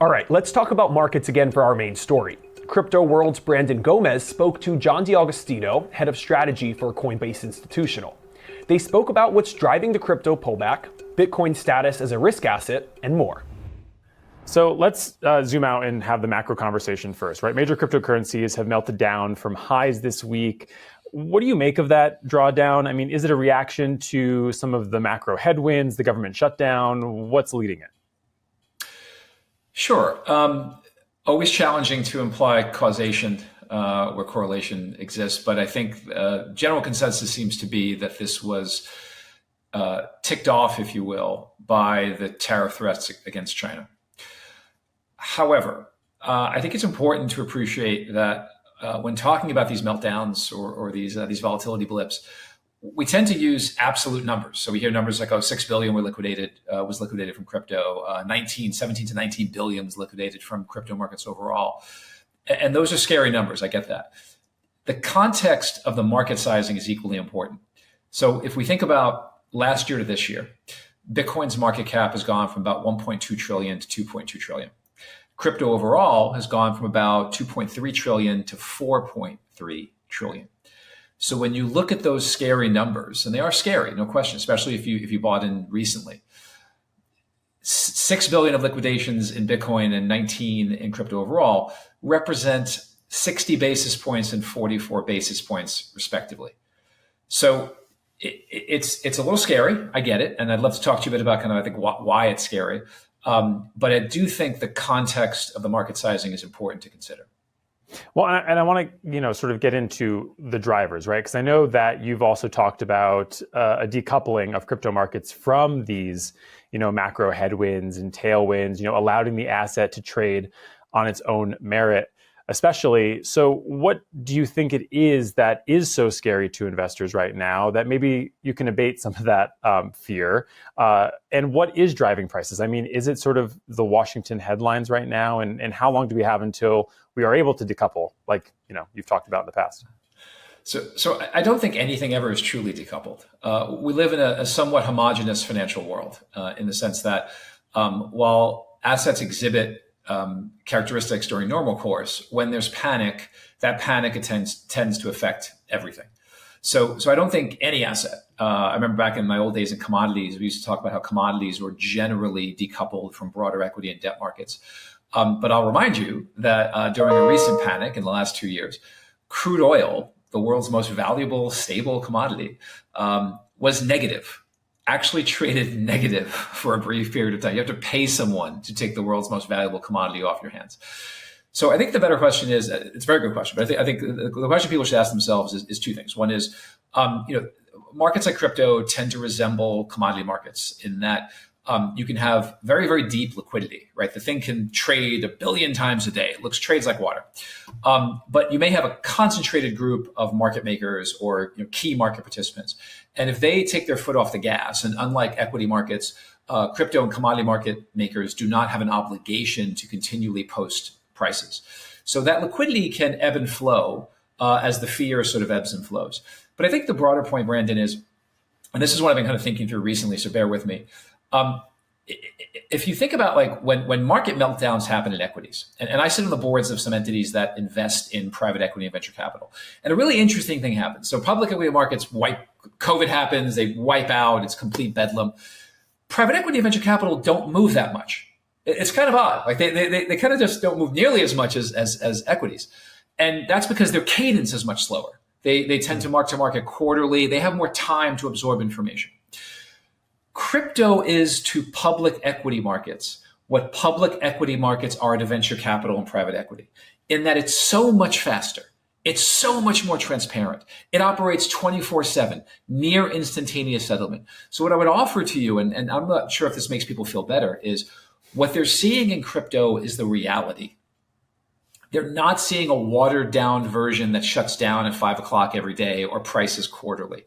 All right, let's talk about markets again for our main story. Crypto World's Brandon Gomez spoke to John DiAgostino, head of strategy for Coinbase Institutional. They spoke about what's driving the crypto pullback, Bitcoin's status as a risk asset, and more. So let's zoom out and have the macro conversation first, right? Major cryptocurrencies have melted down from highs this week. What do you make of that drawdown? I mean, is it a reaction to some of the macro headwinds, the government shutdown? What's leading it? Sure. Always challenging to imply causation where correlation exists. But I think general consensus seems to be that this was ticked off, if you will, by the tariff threats against China. However, I think it's important to appreciate that when talking about these meltdowns or these volatility blips, we tend to use absolute numbers. So we hear numbers like, 6 billion was liquidated from crypto, 17 to 19 billion was liquidated from crypto markets overall. And those are scary numbers. I get that. The context of the market sizing is equally important. So if we think about last year to this year, Bitcoin's market cap has gone from about 1.2 trillion to 2.2 trillion. Crypto overall has gone from about 2.3 trillion to 4.3 trillion. So when you look at those scary numbers, and they are scary, no question, especially if you bought in recently, 6 billion of liquidations in Bitcoin and 19 in crypto overall represent 60 basis points and 44 basis points respectively. So it's a little scary. I get it. And I'd love to talk to you a bit about I think why it's scary. But I do think the context of the market sizing is important to consider. Well, and I want to, sort of get into the drivers, right? Because I know that you've also talked about a decoupling of crypto markets from these, macro headwinds and tailwinds, allowing the asset to trade on its own merit, especially. So what do you think it is that is so scary to investors right now that maybe you can abate some of that fear? And what is driving prices? I mean, is it sort of the Washington headlines right now? And how long do we have until we are able to decouple, like, you've talked about in the past? So I don't think anything ever is truly decoupled. We live in a somewhat homogenous financial world in the sense that while assets exhibit characteristics during normal course, when there's panic, that panic tends to affect everything. So I don't think any asset, I remember back in my old days in commodities, we used to talk about how commodities were generally decoupled from broader equity and debt markets. But I'll remind you that during a recent panic in the last 2 years, crude oil, the world's most valuable, stable commodity, was negative. Actually traded negative for a brief period of time. You have to pay someone to take the world's most valuable commodity off your hands. So I think the better question is, it's a very good question, but I think the question people should ask themselves is two things. One is, markets like crypto tend to resemble commodity markets in that you can have very, very deep liquidity, right? The thing can trade 1 billion times a day. It trades like water. But you may have a concentrated group of market makers or key market participants. And if they take their foot off the gas, and unlike equity markets, crypto and commodity market makers do not have an obligation to continually post prices. So that liquidity can ebb and flow as the fear sort of ebbs and flows. But I think the broader point, Brandon, is, and this is what I've been kind of thinking through recently, so bear with me. If you think about when market meltdowns happen in equities, and I sit on the boards of some entities that invest in private equity and venture capital, and a really interesting thing happens. So public equity markets COVID happens, they wipe out, it's complete bedlam. Private equity and venture capital don't move that much. It's kind of odd. They kind of just don't move nearly as much as equities. And that's because their cadence is much slower. They tend to market quarterly. They have more time to absorb information. Crypto is to public equity markets what public equity markets are to venture capital and private equity, in that it's so much faster. It's so much more transparent. It operates 24/7, near instantaneous settlement. So what I would offer to you, and I'm not sure if this makes people feel better, is what they're seeing in crypto is the reality. They're not seeing a watered down version that shuts down at 5 o'clock every day or prices quarterly.